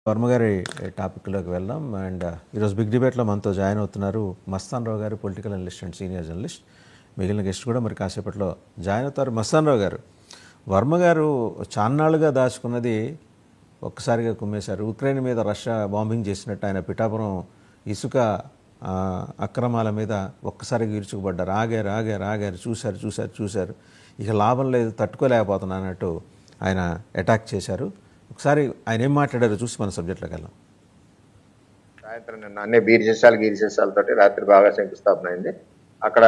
వర్మ గారి టాపిక్లోకి వెళ్దాం. అండ్ ఈరోజు బిగ్ డిబేట్లో మనతో జాయిన్ అవుతున్నారు మస్తాన్ రావు గారు, political analyst and senior journalist. మిగిలిన గెస్ట్ కూడా మరి కాసేపట్లో జాయిన్ అవుతారు. మస్తాన్ రావు గారు, వర్మ గారు చాన్నాళ్ళుగా దాచుకున్నది ఒక్కసారిగా కుమ్మేశారు. ఉక్రెయిన్ మీద రష్యా బాంబింగ్ చేసినట్టు ఆయన పిఠాపురం ఇసుక అక్రమాల మీద ఒక్కసారిగా ఇరుచుకుపడ్డారు. ఆగారు, చూశారు. ఇక లాభం లేదు, తట్టుకోలేకపోతున్నా అన్నట్టు ఆయన అటాక్ చేశారు. ఒకసారి ఆయన ఏం మాట్లాడారో చూసి మన సబ్జెక్ట్లోకి వెళ్దాం. సాయంత్రం నిన్న అన్ని గీరిసేసాలతోటి రాత్రి బాగా శంకుస్థాపన అయింది. అక్కడ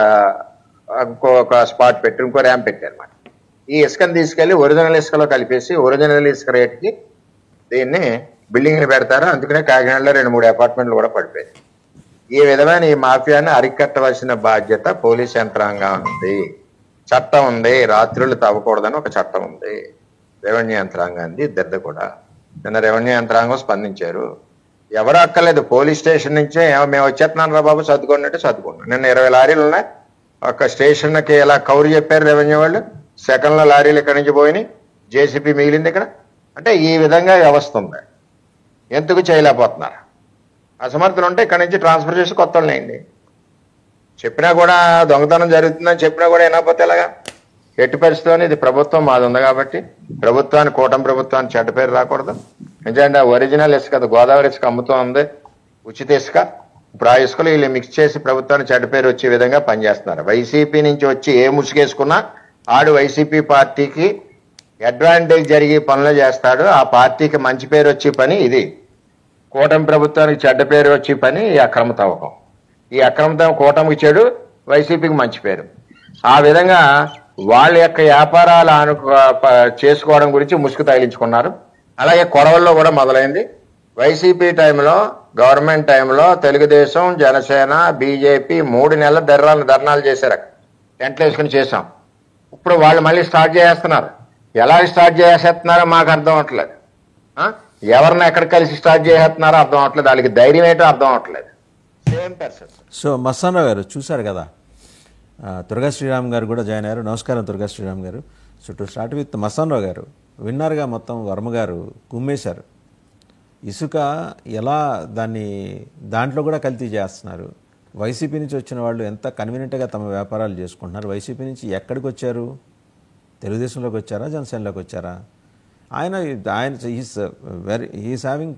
ఇంకొక స్పాట్ పెట్టి ఇంకో ర్యాంప్ పెట్టి అనమాట. ఈ ఇసుకని తీసుకెళ్లి ఒరిజినల్ ఇసుకలో కలిపేసి ఒరిజినల్ ఇసుక రేటుకి దీన్ని బిల్డింగ్ని పెడతారు. అందుకనే కాకినాడలో 2-3 అపార్ట్మెంట్లు కూడా పడిపోయాయి. ఈ విధమైన ఈ మాఫియాని అరికట్టవలసిన బాధ్యత పోలీస్ యంత్రాంగం ఉంది. చట్టం ఉంది, రాత్రులు తవ్వకూడదని ఒక చట్టం ఉంది. రెవెన్యూ యంత్రాంగాన్ని ఇద్దరిది కూడా. నిన్న రెవెన్యూ యంత్రాంగం స్పందించారు. ఎవరు అక్కర్లేదు, పోలీస్ స్టేషన్ నుంచే మేము వచ్చేస్తున్నాను రా బాబు సర్దుకోండి సర్దుకున్నాం. నిన్న 20 లారీలు ఉన్నాయి. ఒక స్టేషన్కి ఇలా కౌరు చెప్పారు రెవెన్యూ వాళ్ళు. సెకండ్లో లారీలు ఇక్కడి నుంచి పోయినాయి, జేసీపీ మిగిలింది ఇక్కడ. అంటే ఈ విధంగా వ్యవస్థ ఉంది. ఎందుకు చేయలేకపోతున్నారు? అసమర్థులు ఉంటే ఇక్కడి నుంచి ట్రాన్స్ఫర్ చేసి కొత్త వాళ్ళని అయింది. చెప్పినా కూడా దొంగతనం జరుగుతుందని చెప్పినా కూడా వినకపోతే ఎలాగా? ఎట్టి పరిస్థితుల్లో ఇది ప్రభుత్వం మాది ఉంది కాబట్టి ప్రభుత్వాన్ని, కూటమి ప్రభుత్వాన్ని చెడ్డ పేరు రాకూడదు. ఎందుకంటే ఒరిజినల్ ఇసుక, గోదావరి ఇసుక అమ్ముతూ ఉంది, ఉచిత ఇసుక. ఇప్పుడు ఆ ఇసుకలు వీళ్ళు మిక్స్ చేసి ప్రభుత్వాన్ని చెడ్డ పేరు వచ్చే విధంగా పనిచేస్తున్నారు. వైసీపీ నుంచి వచ్చి ఏ ముసుగేసుకున్నా ఆడు వైసీపీ పార్టీకి అడ్వాంటేజ్ జరిగే పనులు చేస్తాడు. ఆ పార్టీకి మంచి పేరు వచ్చే పని ఇది. కూటమి ప్రభుత్వానికి చెడ్డ పేరు వచ్చే పని ఈ అక్రమ తవ్వకం. ఈ అక్రమ తవ్వకం కూటమికి చెడు, వైసీపీకి మంచి పేరు. ఆ విధంగా వాళ్ళ యొక్క వ్యాపారాలు చేసుకోవడం గురించి ముసుగు తగిలించుకున్నారు. అలాగే కొడవల్లో కూడా మొదలైంది. వైసీపీ టైంలో, గవర్నమెంట్ టైంలో తెలుగుదేశం, జనసేన, బీజేపీ 3 నెలల ధర్నాలు చేశారు. టెంట్లు వేసుకుని చేశాం. ఇప్పుడు వాళ్ళు మళ్ళీ స్టార్ట్ చేస్తున్నారు. ఎలా స్టార్ట్ చేసేస్తున్నారో మాకు అర్థం అవట్లేదు. ఎవరిని ఎక్కడ కలిసి స్టార్ట్ చేసేస్తున్నారో అర్థం అవట్లేదు. వాళ్ళకి ధైర్యం ఏంటో అర్థం అవట్లేదు. Same person. So Mastan Rao గారు చూశారు కదా, దుర్గా శ్రీరామ్ గారు కూడా జాయిన్ అయ్యారు. నమస్కారం దుర్గా శ్రీరామ్ గారు. So to start with Mastan Rao గారు, విన్నారుగా మొత్తం వర్మ గారు కుమ్మేశారు. ఇసుక ఎలా దాంట్లో కూడా కల్తీ చేస్తున్నారు. వైసీపీ నుంచి వచ్చిన వాళ్ళు ఎంత కన్వీనియంట్గా తమ వ్యాపారాలు చేసుకుంటున్నారు. వైసీపీ నుంచి ఎక్కడికి వచ్చారు? తెలుగుదేశంలోకి వచ్చారా, జనసేనలోకి వచ్చారా? ఆయన he's having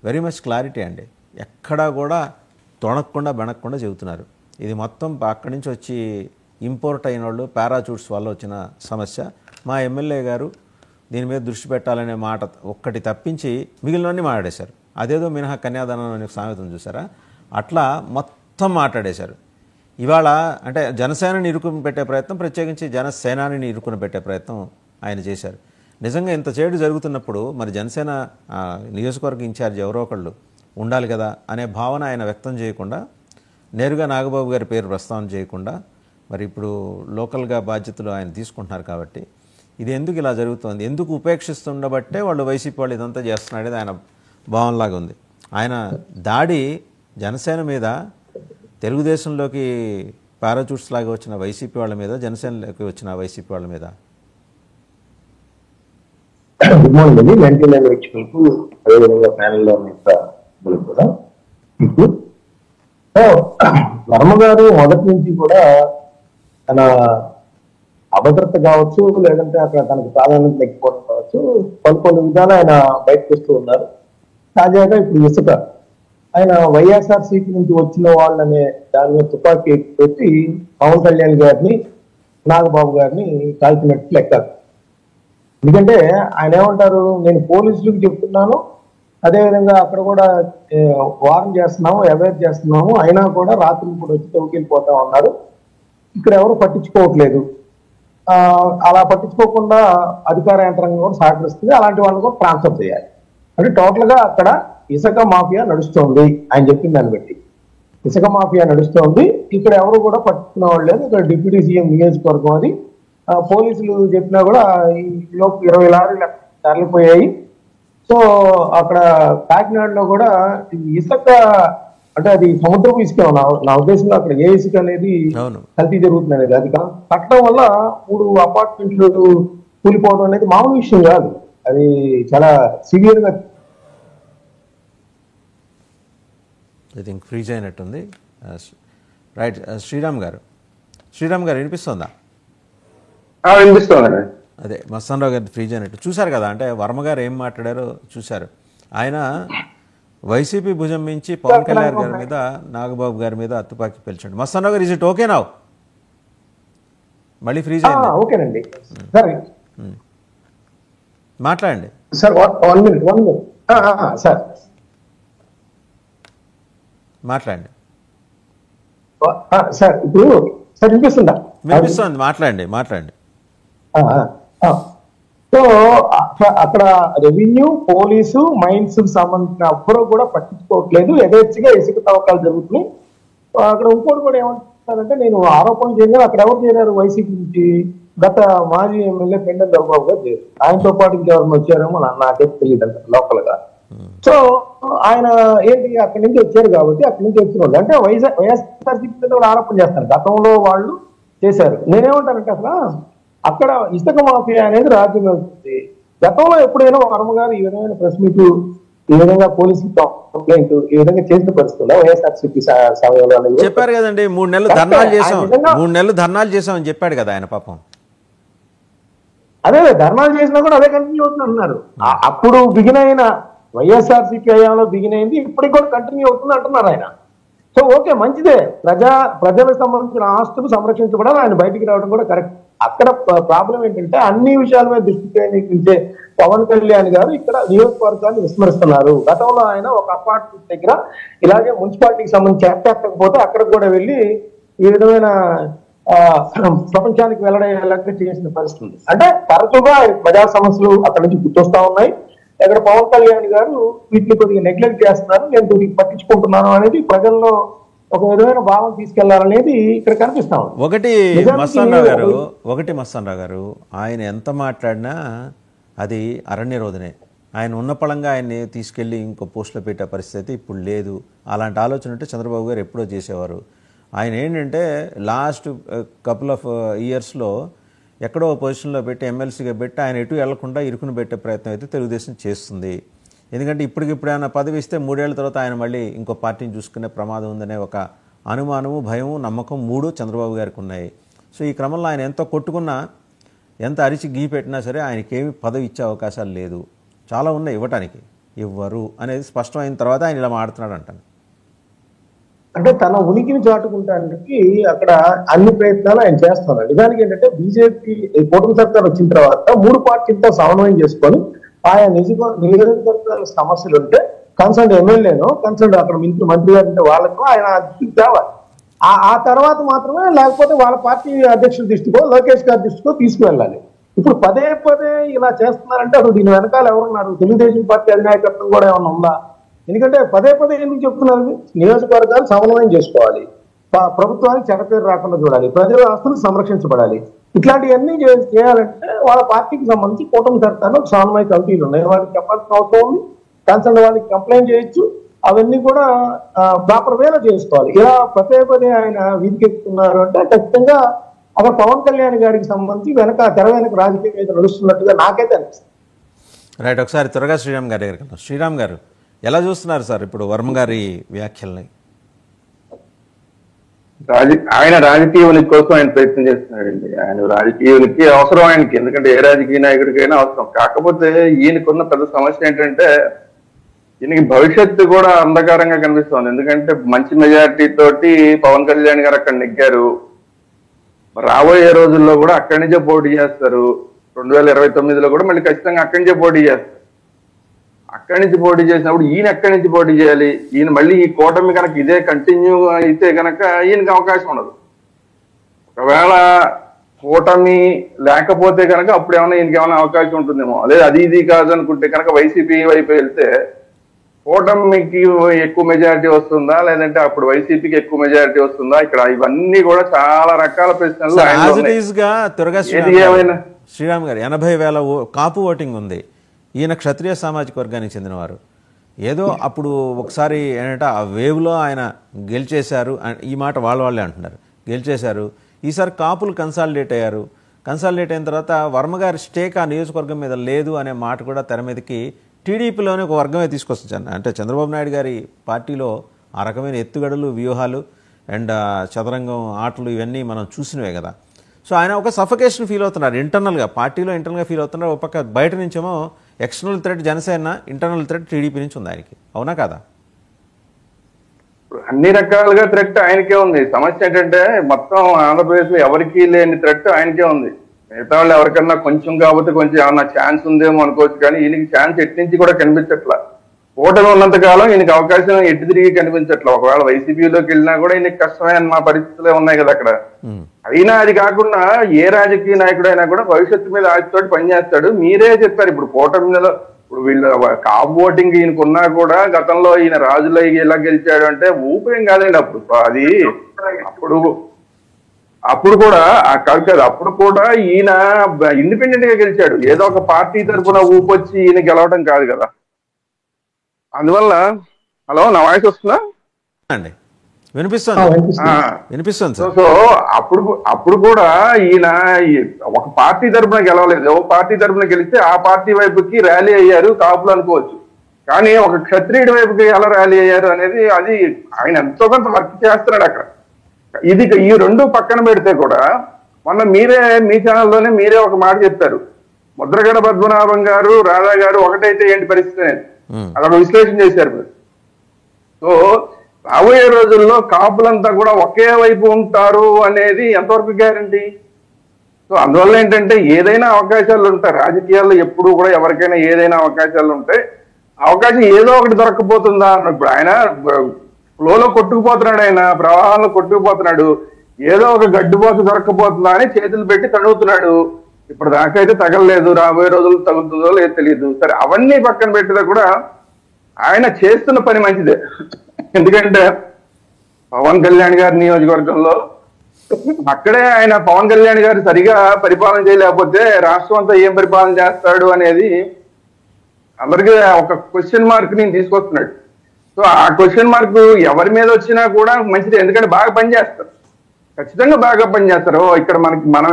very much clarity అండి. ఎక్కడా కూడా తొణక్కుండా బెనక్కుండా చెబుతున్నారు. ఇది మొత్తం అక్కడి నుంచి వచ్చి ఇంపోర్ట్ అయిన వాళ్ళు, పారాచూట్స్ వల్ల వచ్చిన సమస్య. మా ఎమ్మెల్యే గారు దీని మీద దృష్టి పెట్టాలనే మాట ఒక్కటి తప్పించి మిగిలినవన్నీ మాట్లాడేశారు. అదేదో మినహా కన్యాదానం అనే సామెతను చూసారా, అట్లా మొత్తం మాట్లాడేశారు. ఇవాళ అంటే జనసేనని ఇరుకుని పెట్టే ప్రయత్నం, ప్రత్యేకించి జనసేనాని ఇరుకుని పెట్టే ప్రయత్నం ఆయన చేశారు. నిజంగా ఇంత చేడు జరుగుతున్నప్పుడు మరి జనసేన నియోజకవర్గ ఇన్ఛార్జ్ ఎవరో ఒకళ్ళు ఉండాలి కదా అనే భావన ఆయన వ్యక్తం చేయకుండా, నేరుగా నాగబాబు గారి పేరు ప్రస్తావన చేయకుండా, మరి ఇప్పుడు లోకల్గా బాధ్యతలు ఆయన తీసుకుంటున్నారు. కాబట్టి ఇది ఎందుకు ఇలా జరుగుతుంది, ఎందుకు ఉపేక్షిస్తుండబట్టే వాళ్ళు వైసీపీ వాళ్ళు ఇదంతా చేస్తున్నాడేది ఆయన భావనలాగా ఉంది. ఆయన దాడి జనసేన మీద, తెలుగుదేశంలోకి పారాచూట్స్ లాగా వచ్చిన వైసీపీ వాళ్ళ మీద, జనసేనలోకి వచ్చిన వైసీపీ వాళ్ళ మీద. గుడ్ మార్నింగ్ అండి. 99 వ్యక్తులకు అదేవిధంగా ప్యానెల్లో కూడా ఇప్పుడు వర్మ గారు మొదటి నుంచి కూడా తన అభద్రత కావచ్చు, లేదంటే అక్కడ తనకు ప్రాధాన్యత లేకపోవడం కావచ్చు, కొన్ని విధాలు ఆయన బయటకు వస్తూ ఉన్నారు. తాజాగా ఇప్పుడు ఇసుక ఆయన వైఎస్ఆర్సీపీ నుంచి వచ్చిన వాళ్ళనే దాని మీద తుపాకీ పెట్టి పవన్ కళ్యాణ్ గారిని, నాగబాబు గారిని కాల్చినట్టు లెక్క. ఎందుకంటే ఆయన ఏమంటారు, నేను పోలీసులకు చెప్తున్నాను, అదేవిధంగా అక్కడ కూడా వార్న్ చేస్తున్నాము, అవేర్ చేస్తున్నాము, అయినా కూడా రాత్రి కూడా వచ్చి తవ్వుకెళ్ళిపోతా ఉన్నారు. ఇక్కడ ఎవరు పట్టించుకోవట్లేదు. అలా పట్టించుకోకుండా అధికార యంత్రాంగం కూడా సహకరిస్తుంది. అలాంటి వాళ్ళని కూడా ట్రాన్స్ఫర్ చేయాలి. అంటే టోటల్గా అక్కడ ఇసుక మాఫియా నడుస్తోంది. ఆయన చెప్పిన దాన్ని బట్టి ఇసుక మాఫియా నడుస్తోంది. ఇక్కడ ఎవరు కూడా పట్టించుకునే వాళ్ళు లేదు. ఇక్కడ డిప్యూటీ సీఎం నియోజకవర్గం అది. పోలీసులు చెప్పినా కూడా ఈ లోపు 20 లారీలు తరలిపోయాయి. సో అక్కడ కాకినాడలో కూడా ఇసుక అంటే అది సముద్రపు ఇసుక. నా ఉద్దేశంలో అక్కడ ఏ ఇసుక అనేది కల్తీ జరుగుతుంది అనేది, అది కట్టడం వల్ల 3 అపార్ట్మెంట్లు కూలిపోవడం అనేది మామూలు విషయం కాదు. అది చాలా సివియర్ గా ఐ థింక్ ఫ్రీజ్ అయినట్టుంది. రైట్, శ్రీరామ్ గారు వినిపిస్తుందా? వినిపిస్తుందండి. అదే మస్తానరావు గారి ఫ్రీజ్ అయినట్టు చూశారు కదా, అంటే వర్మ గారు ఏం మాట్లాడారో చూశారు. ఆయన వైసీపీ భుజం మించి పవన్ కళ్యాణ్ గారి మీద, నాగబాబు గారి మీద తుపాకీ పిలిచాడు. మస్తానరావు గారు, ఇజ్ ఇట్ ఓకే నౌ? మళ్ళీ ఫ్రీజ్ అయింది. ఓకేనండి సరే మాట్లాడండి సార్. 1 minute సార్ మాట్లాడండి. సార్ ఇప్పుడు సార్ వినిపిస్తుందా? వినిపిస్తుంది, మాట్లాడండి. సో అక్కడ రెవెన్యూ, పోలీసు, మైన్స్ సంబంధించిన ఎవ్వరూ కూడా పట్టించుకోవట్లేదు. యథేచ్ఛగా ఇసుక తవ్వకాలు జరుగుతున్నాయి. అక్కడ ఇంకోటి కూడా ఏమంటారంటే, నేను ఆరోపణలు చేయలేదు, అక్కడ ఎవరు చేరారు వైసీపీ నుంచి, గత మాజీ ఎమ్మెల్యే పెండెం రఘుబాబు గారు చేరారు. ఆయనతో పాటు ఎవరైనా వచ్చారేమో నాకే తెలియదు అంట లోకల్ గా. సో ఆయన ఏంటి అక్కడి నుంచి వచ్చారు కాబట్టి అక్కడి నుంచి వచ్చిన వాళ్ళు అంటే వైఎస్ఆర్సీపీ మీద కూడా ఆరోపణ చేస్తారు. గతంలో వాళ్ళు చేశారు. నేనేమంటానంటే అసలు అక్కడ ఇసుక మాఫియా అనేది రాజ్యం అవుతుంది. గతంలో ఎప్పుడైనా వర్మ గారు ఈ విధమైన ప్రెస్ మీట్, ఈ విధంగా పోలీసు కంప్లైంట్ ఈ విధంగా చేసిన పరిస్థితుల్లో వైఎస్ఆర్సీపీ సమయంలో చెప్పారు కదండి, 3 నెలలు ధర్నాలు చేసామని చెప్పాడు కదా ఆయన. పాపం అదే ధర్నాలు చేసినా కూడా అదే కంటిన్యూ అవుతుంది అంటున్నారు. అప్పుడు బిగిన్ అయిన వైఎస్ఆర్సీపీ హయాంలో బిగిన్ అయింది, ఇప్పటికి కూడా కంటిన్యూ అవుతుంది అంటున్నారు ఆయన. సో ఓకే, మంచిదే. ప్రజలకు సంబంధించిన ఆస్తులు సంరక్షించబడాలి, ఆయన బయటికి రావడం కూడా కరెక్ట్. అక్కడ ప్రాబ్లం ఏంటంటే అన్ని విషయాల మీద దృష్టి కేంద్రీకరించే పవన్ కళ్యాణ్ గారు ఇక్కడ నియోజకవర్గాన్ని విస్మరిస్తున్నారు. గతంలో ఆయన ఒక అపార్ట్మెంట్ దగ్గర ఇలాగే మున్సిపాలిటీకి సంబంధించి ఎక్కకపోతే అక్కడ కూడా వెళ్ళి ఈ విధమైన ప్రపంచానికి వెల్లడయ్యేలాగా చేసిన పరిస్థితి. అంటే తరచుగా ప్రజా సమస్యలు అక్కడ నుంచి గుర్తొస్తా ఉన్నాయి. ఇక్కడ పవన్ కళ్యాణ్ గారు వీటిని కొద్దిగా నెగ్లెక్ట్ చేస్తున్నారు, నేను కొద్దిగా పట్టించుకుంటున్నాను అనేది ప్రజల్లో ఒక విధమైన భావం తీసుకెళ్లాలనేది ఇక్కడ కనిపిస్తా ఉంది. ఒకటి మస్తానరావు గారు ఆయన ఎంత మాట్లాడినా అది అరణ్య రోదనే. ఆయన ఉన్న పళంగా ఆయన్ని తీసుకెళ్లి ఇంకో పోస్టులో పెట్టే పరిస్థితి ఇప్పుడు లేదు. అలాంటి ఆలోచన ఉంటే చంద్రబాబు గారు ఎప్పుడో చేసేవారు. ఆయన ఏంటంటే లాస్ట్ కపుల్ ఆఫ్ ఇయర్స్లో ఎక్కడో పొజిషన్లో పెట్టి ఎమ్మెల్సీగా పెట్టి ఆయన ఎటు వెళ్లకుండా ఇరుకుని పెట్టే ప్రయత్నం అయితే తెలుగుదేశం చేస్తుంది. ఎందుకంటే ఇప్పటికిప్పుడు ఆయన పదవి ఇస్తే 3 ఏళ్ల తర్వాత ఆయన మళ్ళీ ఇంకో పార్టీని చూసుకునే ప్రమాదం ఉందనే ఒక అనుమానము, భయము, నమ్మకం 3 చంద్రబాబు గారికి ఉన్నాయి. సో ఈ క్రమంలో ఆయన ఎంత కొట్టుకున్నా, ఎంత అరిచి గీ పెట్టినా సరే ఆయనకేమి పదవి ఇచ్చే అవకాశాలు లేదు. చాలా ఉన్నాయి ఇవ్వటానికి, ఇవ్వరు అనేది స్పష్టమైన తర్వాత ఆయన ఇలా మాడుతున్నాడు అంటాను. అంటే తన ఉనికిని చాటుకుంటానికి అక్కడ అన్ని ప్రయత్నాలు ఆయన చేస్తున్నారు. నిజానికి ఏంటంటే బీజేపీ కూటమి సర్కార్ వచ్చిన తర్వాత 3 పార్టీలతో సమన్వయం చేసుకొని ఆయా నియోజకవర్గాల సమస్యలు ఉంటే కన్సర్న్ ఎమ్మెల్యేనో కన్సర్న్ అక్కడ మంత్రి గారు ఉంటే వాళ్ళకు ఆయన దృష్టికి తేవాలి. ఆ తర్వాత మాత్రమే, లేకపోతే వాళ్ళ పార్టీ అధ్యక్షుల దృష్టికో లోకేష్ గారి దృష్టికో తీసుకువెళ్ళాలి. ఇప్పుడు పదే ఇలా చేస్తున్నారంటే అసలు దీని వెనకాల ఎవరున్నారు? తెలుగుదేశం పార్టీ అధినాయకత్వం కూడా ఏమన్నా ఉందా? ఎందుకంటే పదే ఎందుకు చెప్తున్నారు? నియోజకవర్గాలు సమన్వయం చేసుకోవాలి, ప్రభుత్వానికి చెడపేరు రాకుండా చూడాలి, ప్రజల ఆస్తులు సంరక్షించబడాలి. ఇట్లాంటివన్నీ చేయాలంటే వాళ్ళ పార్టీకి సంబంధించి కూటమి సర్కార్లో సమన్వయ కమిటీలు ఉన్నాయి, వాళ్ళకి చెప్పాల్సిన అవసరం ఉంది. కన్సర్న్ వాళ్ళకి కంప్లైంట్ చేయొచ్చు, అవన్నీ కూడా ప్రాపర్ వేలో చేసుకోవాలి. ఇలా పదే ఆయన వీధికెక్కుతున్నారు అంటే ఖచ్చితంగా అక్కడ పవన్ కళ్యాణ్ గారికి సంబంధించి తెర వెనక రాజకీయం మీద నడుస్తున్నట్టుగా నాకైతే అనిపిస్తుంది. రైట్, ఒకసారి త్వరగా శ్రీరామ్ గారి దగ్గర. శ్రీరామ్ గారు ఎలా చూస్తున్నారు సార్ ఇప్పుడు వర్మ గారి వ్యాఖ్యల్ని? ఆయన రాజకీయ ఉనికి కోసం ఆయన ప్రయత్నం చేస్తున్నాడండి. ఆయన రాజకీయ ఉనికి అవసరం ఆయనకి, ఎందుకంటే ఏ రాజకీయ నాయకుడికైనా అవసరం. కాకపోతే ఈయనకున్న పెద్ద సమస్య ఏంటంటే ఈయనకి భవిష్యత్తు కూడా అంధకారంగా కనిపిస్తుంది. ఎందుకంటే మంచి మెజారిటీ తోటి పవన్ కళ్యాణ్ గారు అక్కడ నెగ్గారు. రాబోయే రోజుల్లో కూడా అక్కడి నుంచే పోటీ చేస్తారు. 2029లో కూడా మళ్ళీ ఖచ్చితంగా అక్కడి నుంచే పోటీ చేస్తారు. అక్కడి నుంచి పోటీ చేసినప్పుడు ఈయన ఎక్కడి నుంచి పోటీ చేయాలి? ఈయన మళ్ళీ ఈ కూటమి కనుక ఇదే కంటిన్యూ అయితే కనుక ఈయనకి అవకాశం ఉండదు. ఒకవేళ కూటమి లేకపోతే కనుక అప్పుడు ఏమైనా ఈయనకి ఏమైనా అవకాశం ఉంటుందేమో. అదే అది ఇది కాదు అనుకుంటే కనుక వైసీపీ వైపు వెళ్తే కూటమికి ఎక్కువ మెజారిటీ వస్తుందా, లేదంటే అప్పుడు వైసీపీకి ఎక్కువ మెజారిటీ వస్తుందా? ఇక్కడ ఇవన్నీ కూడా చాలా రకాల ప్రశ్నలు. శ్రీరామ్ గారు 80,000 కాపు ఓటింగ్ ఉంది. ఈయన క్షత్రియ సామాజిక వర్గానికి చెందినవారు. ఏదో అప్పుడు ఒకసారి ఏంటంటే ఆ వేవ్లో ఆయన గెలిచేశారు, ఈ మాట వాళ్ళే అంటున్నారు, గెలిచేశారు. ఈసారి కాపులు కన్సాలిడేట్ అయ్యారు. కన్సాలిడేట్ అయిన తర్వాత వర్మ గారి స్టేక్ ఆ నియోజకవర్గం మీద లేదు అనే మాట కూడా తెర మీదకి టీడీపీలోనే ఒక వర్గమే తీసుకొచ్చాను. అంటే చంద్రబాబు నాయుడు గారి పార్టీలో ఆ రకమైన ఎత్తుగడలు, వ్యూహాలు అండ్ చదరంగం ఆటలు ఇవన్నీ మనం చూసినవే కదా. సో ఆయన ఒక సఫకేషన్ ఫీల్ అవుతున్నారు ఇంటర్నల్గా, పార్టీలో ఇంటర్నల్గా ఫీల్ అవుతున్నారు. ఒక పక్క బయట నుంచేమో external threat Janasena, internal threat TDP నుంచి ఉంది ఆయనకి. అవునా కాదా? అన్ని రకాలుగా థ్రెట్ ఆయనకే ఉంది. సమస్య ఏంటంటే మొత్తం ఆంధ్రప్రదేశ్ లో ఎవరికి లేని థ్రెట్ ఆయనకే ఉంది. మిగతా వాళ్ళు ఎవరికన్నా కొంచెం కాబట్టి కొంచెం ఏమన్నా ఛాన్స్ ఉందేమో అనుకోవచ్చు, కానీ ఈయనకి ఛాన్స్ ఎటు నుంచి కూడా కనిపించట్లా. ఓటమి ఉన్నంత కాలం ఈయనకి అవకాశం ఎటు తిరిగి కనిపించట్లా. ఒకవేళ వైసీపీలోకి వెళ్ళినా కూడా ఈయనకి కష్టమే అన్న పరిస్థితులే ఉన్నాయి కదా అక్కడ. అయినా అది కాకుండా ఏ రాజకీయ నాయకుడైనా కూడా భవిష్యత్తు మీద ఆశతోటి పనిచేస్తాడు. మీరే చెప్పారు ఇప్పుడు కూటమి మీద, ఇప్పుడు వీళ్ళు కాపు ఓటింగ్ ఈయనకు ఉన్నా కూడా గతంలో ఈయన రాజులో ఎలా గెలిచాడు అంటే ఊపేం కాదండి. అది అప్పుడు కూడా కాదు, అప్పుడు కూడా ఈయన ఇండిపెండెంట్ గా గెలిచాడు. ఏదో ఒక పార్టీ తరఫున ఊపొచ్చి ఈయన గెలవడం కాదు కదా. అందువల్ల హలో, నా వాయిస్ వస్తుందా అండి? వినిపిస్తుంది. సో అప్పుడు కూడా ఈయన ఒక పార్టీ తరఫున గెలవలేదు. ఒక పార్టీ తరఫున గెలిస్తే ఆ పార్టీ వైపుకి ర్యాలీ అయ్యారు కాపులు అనుకోవచ్చు, కానీ ఒక క్షత్రియుడి వైపుకి ఎలా ర్యాలీ అయ్యారు అనేది అది ఆయన ఎంతో కొంత వర్క్ చేస్తున్నాడు అక్కడ. ఇది ఈ రెండు పక్కన పెడితే కూడా మొన్న మీరే మీ ఛానల్లోనే మీరే ఒక మాట చెప్పారు, ముద్రగడ పద్మనాభం గారు, రాధా గారు ఒకటైతే ఏంటి పరిస్థితి అనేది అక్కడ విశ్లేషణ చేశారు. సో రాబోయే రోజుల్లో కాపులంతా కూడా ఒకే వైపు ఉంటారు అనేది ఎంతవరకు గ్యారంటీ? సో అందువల్ల ఏంటంటే ఏదైనా అవకాశాలు ఉంటాయి రాజకీయాల్లో, ఎప్పుడు కూడా ఎవరికైనా ఏదైనా అవకాశాలు ఉంటాయి. అవకాశం ఏదో ఒకటి దొరకపోతుందా అన్నప్పుడు ఆయన ఫ్లోలో కొట్టుకుపోతున్నాడు, ఆయన ప్రవాహంలో కొట్టుకుపోతున్నాడు. ఏదో ఒక గడ్డుపోత దొరకపోతుందా అని చేతులు పెట్టి తడుగుతున్నాడు. ఇప్పుడు దాకైతే తగలలేదు, రాబోయే రోజులు తగులుతుందో లేదో తెలియదు. సరే అవన్నీ పక్కన పెట్టినా కూడా ఆయన చేస్తున్న పని మంచిదే. ఎందుకంటే పవన్ కళ్యాణ్ గారి నియోజకవర్గంలో అక్కడే ఆయన పవన్ కళ్యాణ్ గారు సరిగా పరిపాలన చేయలేకపోతే రాష్ట్రం అంతా ఏం పరిపాలన చేస్తాడు అనేది అందరికీ ఒక క్వశ్చన్ మార్క్ ని తీసుకొస్తున్నాడు. సో ఆ క్వశ్చన్ మార్క్ ఎవరి మీద వచ్చినా కూడా మంచిది, ఎందుకంటే బాగా పనిచేస్తారు, ఖచ్చితంగా బాగా పనిచేస్తారు. ఇక్కడ మనం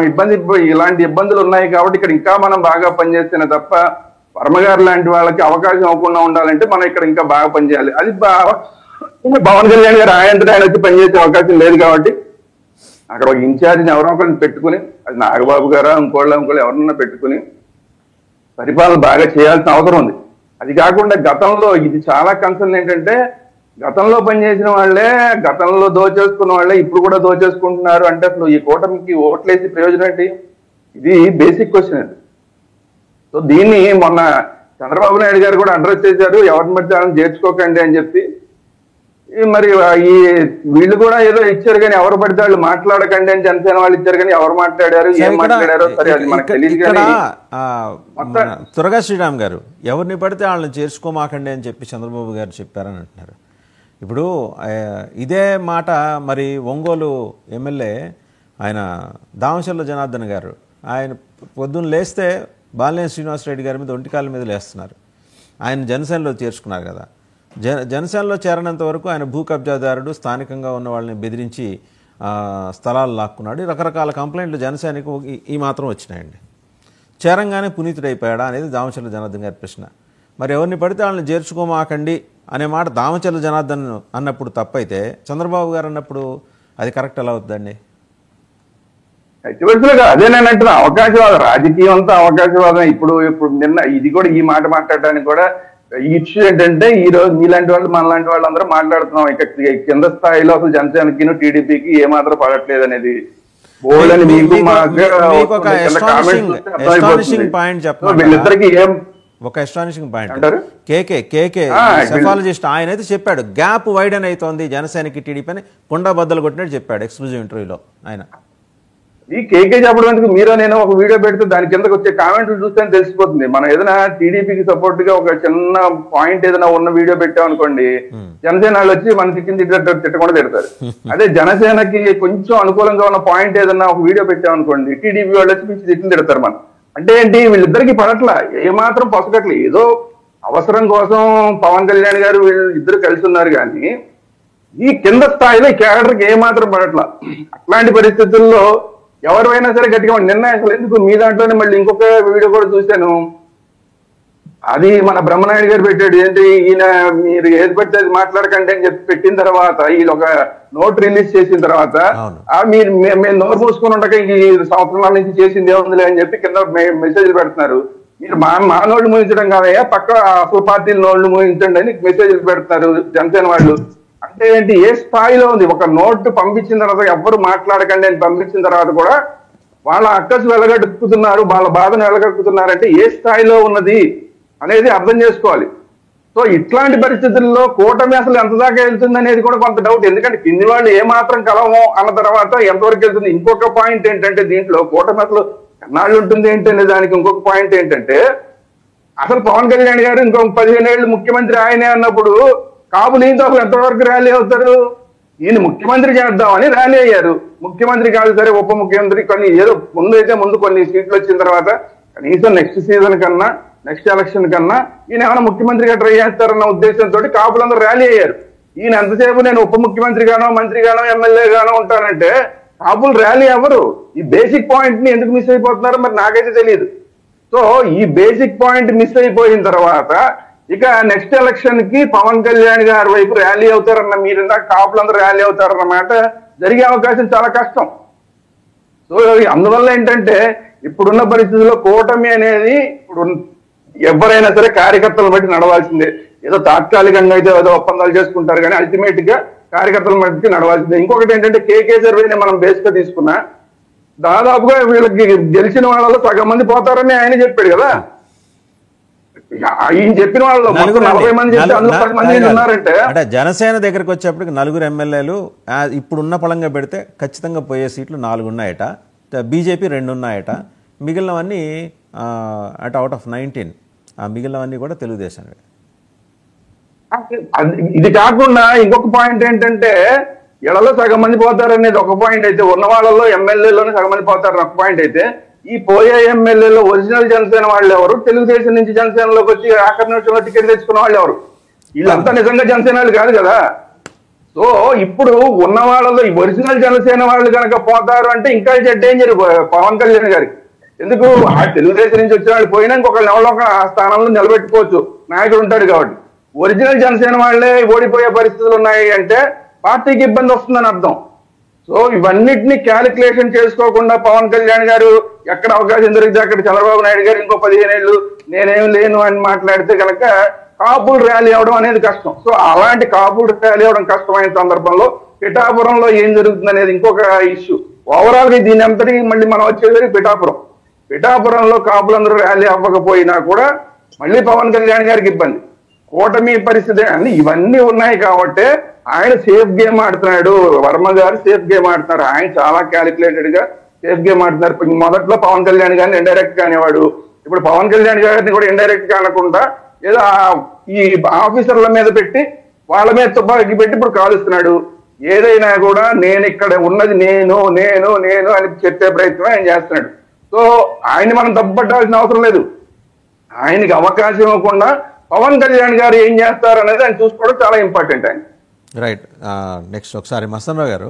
ఇలాంటి ఇబ్బందులు ఉన్నాయి కాబట్టి ఇక్కడ ఇంకా మనం బాగా పనిచేస్తేనే తప్ప వర్మగారు లాంటి వాళ్ళకి అవకాశం అవ్వకుండా ఉండాలంటే మనం ఇక్కడ ఇంకా బాగా పనిచేయాలి. అది పవన్ కళ్యాణ్ గారు ఆయన వచ్చి పనిచేసే అవకాశం లేదు కాబట్టి అక్కడ ఒక ఇన్ఛార్జిని ఎవరో ఒకరిని పెట్టుకుని, అది నాగబాబు గారా ఇంకోళ్ళు ఎవరన్నా పెట్టుకుని పరిపాలన బాగా చేయాల్సిన అవసరం ఉంది. అది కాకుండా గతంలో ఇది చాలా కన్సర్న్ ఏంటంటే, గతంలో పనిచేసిన వాళ్ళే, గతంలో దోచేసుకున్న వాళ్ళే ఇప్పుడు కూడా దోచేసుకుంటున్నారు అంటే అసలు ఈ కూటమికి ఓట్లేసి ప్రయోజనం ఏంటి? ఇది బేసిక్ క్వశ్చన్ అది. సో దీన్ని మొన్న చంద్రబాబు నాయుడు గారు కూడా అడ్రస్ చేశారు, ఎవరిని బట్టి వాళ్ళని చేర్చుకోకండి అని చెప్పి. మరి ఈ వీళ్ళు కూడా ఏదో ఇచ్చారు కానీ ఎవరు పడితే వాళ్ళు మాట్లాడకండి అని జనసేన వాళ్ళు ఇచ్చారు, కానీ ఎవరు మాట్లాడారు ఏం మాట్లాడారో సరే అది మనకు తెలియదు. కానీ త్వరగా శ్రీరామ్ గారు ఎవరిని పడితే వాళ్ళని చేర్చుకోమాకండి అని చెప్పి చంద్రబాబు గారు చెప్పారని అంటున్నారు. ఇప్పుడు ఇదే మాట మరి ఒంగోలు ఎమ్మెల్యే ఆయన దామచర్ల జనార్దన్ గారు, ఆయన పొద్దున్న లేస్తే బాలినేని శ్రీనివాసరెడ్డి గారి మీద ఒంటికాల మీద లేస్తున్నారు. ఆయన జనసేనలో చేర్చుకున్నారు కదా. జనసేనలో చేరనంత వరకు ఆయన భూ కబ్జాదారుడు, స్థానికంగా ఉన్న వాళ్ళని బెదిరించి స్థలాలు లాక్కున్నాడు. రకరకాల కంప్లైంట్లు జనసేనకు ఈ మాత్రం వచ్చినాయండి. చేరంగానే పునీతుడైపోయాడా అనేది దామచర్ల జనార్దన్ గారి ప్రశ్న. మరి ఎవరిని పడితే వాళ్ళని చేర్చుకోమాకండి అనే మాట దామచర్ల జనార్దన్ అన్నప్పుడు తప్పైతే చంద్రబాబు గారు అన్నప్పుడు అది కరెక్ట్ ఎలా అవుతుందండి? అదే నేను అంటున్నా, అవకాశవాదం, రాజకీయం అంతా అవకాశవాదం. ఇప్పుడు నిన్న ఇది కూడా ఈ మాట మాట్లాడడానికి కూడా ఈ ఇష్యూ ఏంటంటే, ఈ రోజు మీలాంటి వాళ్ళు మనలాంటి వాళ్ళు అందరూ మాట్లాడుతున్నాం ఇక కింద స్థాయిలో అసలు జనసేనకి టీడీపీకి ఏమాత్రం పడట్లేదు అనేది. వీళ్ళిద్దరికి ఏం ఒక ఎస్టానిషింగ్ పాయింట్, కేకే సెఫాలజిస్ట్ ఆయన అయితే చెప్పాడు, గ్యాప్ వైడన్ అవుతోంది జనసేనకి టీడీపీ అని కొండా బద్దలు కొట్టినట్టు చెప్పాడు ఎక్స్క్లూజివ్ ఇంటర్వ్యూలో ఆయన. ఈ కేకే చెప్పడం ఎందుకు? మీరు నేను ఒక వీడియో పెడితే దాని కిందకి వచ్చే కామెంట్లు చూస్తే తెలిసిపోతుంది. మనం ఏదైనా టీడీపీకి సపోర్ట్ గా ఒక చిన్న పాయింట్ ఏదైనా ఉన్న వీడియో పెట్టామనుకోండి, జనసేన వాళ్ళు వచ్చి మన తిట్టకుండా తిడతారు. అదే జనసేనకి కొంచెం అనుకూలంగా ఉన్న పాయింట్ ఏదైనా ఒక వీడియో పెట్టామనుకోండి, టీడీపీ వాళ్ళు వచ్చి పిచ్చి తిట్టిన తిడతారు. మనం అంటే ఏంటి, వీళ్ళిద్దరికి పడట్లా, ఏమాత్రం పొసగట్లే. ఏదో అవసరం కోసం పవన్ కళ్యాణ్ గారు వీళ్ళు ఇద్దరు కలిసి ఉన్నారు, కానీ ఈ కింద స్థాయిలో ఈ క్యాడర్కి ఏమాత్రం పడట్లా. అట్లాంటి పరిస్థితుల్లో ఎవరైనా సరే గట్టిగా నిన్న అసలు ఎందుకు మీ దాంట్లోనే మళ్ళీ ఇంకొక వీడియో కూడా చూశాను, అది మన బ్రహ్మనాయుడు గారు పెట్టాడు. ఏంటి ఈయన మీరు ఏది పెడితే అది మాట్లాడకండి అని చెప్పి పెట్టిన తర్వాత వీళ్ళు ఒక నోట్ రిలీజ్ చేసిన తర్వాత అవును. మీరు మేము నోరు మూసుకుని ఉండక ఈ సంవత్సరాల నుంచి చేసింది ఏముందిలే అని చెప్పి కింద మెసేజ్లు పెడుతున్నారు. మీరు మా నోళ్ళు మూయించడం కాదయ్యా, పక్క అసలు పార్టీల నోళ్ళు మూయించండి అని మెసేజ్లు పెడుతున్నారు జనసేన వాళ్ళు. అంటే ఏంటి, ఏ స్థాయిలో ఉంది? ఒక నోటు పంపించిన తర్వాత ఎవ్వరు మాట్లాడకండి అని పంపించిన తర్వాత కూడా వాళ్ళ అక్కసు వెలగడుపుతున్నారు, వాళ్ళ బాధను వెలగడుపుతున్నారంటే ఏ స్థాయిలో ఉన్నది అనేది అర్థం చేసుకోవాలి. సో ఇట్లాంటి పరిస్థితుల్లో కూటమి అసలు ఎంత దాకా వెళ్తుంది అనేది కూడా కొంత డౌట్. ఎందుకంటే కింది వాళ్ళు ఏమాత్రం కలవము అన్న తర్వాత ఎంతవరకు వెళ్తుంది. ఇంకొక పాయింట్ ఏంటంటే దీంట్లో కూటమి అసలు ఎన్నాళ్ళు ఉంటుంది ఏంటనే దానికి ఇంకొక పాయింట్ ఏంటంటే, అసలు పవన్ కళ్యాణ్ గారు ఇంకొక 15 ఏళ్ళు ముఖ్యమంత్రి ఆయనే అన్నప్పుడు కాపులు ఈయనతో అసలు ఎంతవరకు ర్యాలీ అవుతారు? ఈయన ముఖ్యమంత్రి చేద్దామని ర్యాలీ అయ్యారు. ముఖ్యమంత్రి కాదు సరే, ఉప ముఖ్యమంత్రి కొన్ని ఏదో ముందు కొన్ని సీట్లు వచ్చిన తర్వాత కనీసం నెక్స్ట్ సీజన్ కన్నా నెక్స్ట్ ఎలక్షన్ కన్నా ఈయన ఏమైనా ముఖ్యమంత్రిగా ట్రై చేస్తారన్న ఉద్దేశంతో కాపులందరూ ర్యాలీ అయ్యారు. ఈయన ఎంతసేపు నేను ఉప ముఖ్యమంత్రిగానో మంత్రిగానో ఎమ్మెల్యేగానో ఉంటానంటే కాపులు ర్యాలీ అవ్వరు. ఈ బేసిక్ పాయింట్ ని ఎందుకు మిస్ అయిపోతున్నారో మరి నాకైతే తెలియదు. సో ఈ బేసిక్ పాయింట్ మిస్ అయిపోయిన తర్వాత ఇక నెక్స్ట్ ఎలక్షన్ కి పవన్ కళ్యాణ్ గారి వైపు ర్యాలీ అవుతారన్న, మీరు ఇందాక కాపులందరూ ర్యాలీ అవుతారన్నమాట జరిగే అవకాశం చాలా కష్టం. సో అందువల్ల ఏంటంటే ఇప్పుడున్న పరిస్థితుల్లో కూటమి అనేది ఇప్పుడు ఎవరైనా సరే కార్యకర్తలను బట్టి నడవాల్సిందే. ఏదో తాత్కాలికంగా అయితే ఏదో ఒప్పందాలు చేసుకుంటారు కానీ అల్టిమేట్ గా కార్యకర్తలను బట్టి నడవాల్సిందే. ఇంకొకటి ఏంటంటే కేకే సర్వేని మనం బేస్ గా తీసుకున్నా దాదాపుగా వీళ్ళకి గెలిచిన వాళ్ళలో సగం మంది పోతారని ఆయన చెప్పాడు కదా. ఆయన చెప్పిన వాళ్ళు 40 మంది చెప్తే అందులో 10 మంది ఉన్నారంటే అంటే జనసేన దగ్గరకు వచ్చేప్పటికి 4 ఎమ్మెల్యేలు ఇప్పుడున్న పళంగా పెడితే ఖచ్చితంగా పోయే సీట్లు 4 ఉన్నాయట, బీజేపీ 2 ఉన్నాయట, మిగిలినవన్నీ అవుట్ ఆఫ్ 19 మిగిలినవన్నీ కూడా తెలుగుదేశం. ఇది కాకుండా ఇంకొక పాయింట్ ఏంటంటే ఎడలో సగం మంది పోతారనేది ఒక పాయింట్ అయితే, ఉన్న వాళ్ళలో ఎమ్మెల్యేలోనే సగం మంది పోతారని ఒక పాయింట్ అయితే, ఈ పోయే ఎమ్మెల్యేలో ఒరిజినల్ జనసేన వాళ్ళు ఎవరు, తెలుగుదేశం నుంచి జనసేనలోకి వచ్చి ఆఖరి నిమిషంలో టికెట్ తెచ్చుకున్న వాళ్ళు ఎవరు? వీళ్ళంతా నిజంగా జనసేన వాళ్ళు కాదు కదా. సో ఇప్పుడు ఉన్న వాళ్ళలో ఈ ఒరిజినల్ జనసేన వాళ్ళు కనుక పోతారు అంటే ఇంకా డేంజర్ పవన్ కళ్యాణ్ గారికి. ఎందుకు, ఆ తెలుగుదేశం నుంచి వచ్చిన వాళ్ళు పోయినా ఇంకొకళ్ళు ఎవరో ఒక స్థానంలో నిలబెట్టుకోవచ్చు, నాయకుడు ఉంటాడు కాబట్టి. ఒరిజినల్ జనసేన వాళ్ళే ఓడిపోయే పరిస్థితులు ఉన్నాయి అంటే పార్టీకి ఇబ్బంది వస్తుందని అర్థం. సో ఇవన్నిటిని క్యాలిక్యులేషన్ చేసుకోకుండా పవన్ కళ్యాణ్ గారు ఎక్కడ అవకాశం దొరికితే అక్కడ చంద్రబాబు నాయుడు గారు ఇంకో 15 ఏళ్ళు నేనేం లేను అని మాట్లాడితే కనుక కాపులు ర్యాలీ అవడం అనేది కష్టం. సో అలాంటి కాపులు ర్యాలీ అవడం కష్టమైన సందర్భంలో పిఠాపురంలో ఏం జరుగుతుంది అనేది ఇంకొక ఇష్యూ. ఓవరాల్ గా దీని అంతటి మళ్ళీ మనం వచ్చేసరికి పిఠాపురంలో కాపులందరూ ర్యాలీ అవ్వకపోయినా కూడా మళ్ళీ పవన్ కళ్యాణ్ గారికి ఇబ్బంది. కూటమి పరిస్థితి అన్ని ఇవన్నీ ఉన్నాయి కాబట్టి ఆయన సేఫ్ గేమ్ ఆడుతున్నాడు. వర్మ గారు సేఫ్ గేమ్ ఆడుతున్నారు. ఆయన చాలా క్యాలిక్యులేటెడ్ గా సేఫ్ గేమ్ ఆడుతున్నారు. మొదట్లో పవన్ కళ్యాణ్ గారిని ఇండైరెక్ట్ గా అనేవాడు, ఇప్పుడు పవన్ కళ్యాణ్ గారిని కూడా ఇండైరెక్ట్ గా అనకుండా ఏదో ఈ ఆఫీసర్ల మీద పెట్టి వాళ్ళ మీద తుపాకీ పెట్టి ఇప్పుడు కాలుస్తున్నాడు. ఏదైనా కూడా నేను ఇక్కడ ఉన్నది నేను నేను నేను అని చెప్పే ప్రయత్నం ఆయన చేస్తున్నాడు. సో ఆయన్ని మనం తప్పుపట్టాల్సిన అవసరం లేదు. ఆయనకి అవకాశం ఇవ్వకుండా పవన్ కళ్యాణ్ గారు ఏం చేస్తారు అనేది ఆయన చూసుకోవడం చాలా ఇంపార్టెంట్. ఆయన రైట్. నెక్స్ట్ ఒకసారి మస్తన్రావు గారు,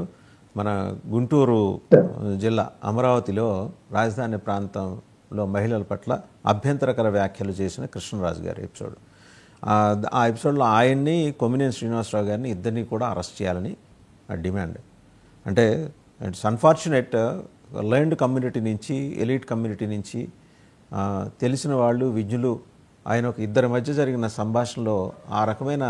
మన గుంటూరు జిల్లా అమరావతిలో రాజధాని ప్రాంతంలో మహిళల పట్ల అభ్యంతరకర వ్యాఖ్యలు చేసిన కృష్ణరాజు గారి ఎపిసోడ్, ఆ ఎపిసోడ్లో ఆయన్ని కొమ్మినేని శ్రీనివాసరావు గారిని ఇద్దరిని కూడా అరెస్ట్ చేయాలని డిమాండ్. అంటే ఇట్స్ అన్ఫార్చునేట్, లర్న్డ్ కమ్యూనిటీ నుంచి ఎలీట్ కమ్యూనిటీ నుంచి తెలిసిన వాళ్ళు విజ్ఞులు ఆయన ఒక ఇద్దరి మధ్య జరిగిన సంభాషణలో ఆ రకమైన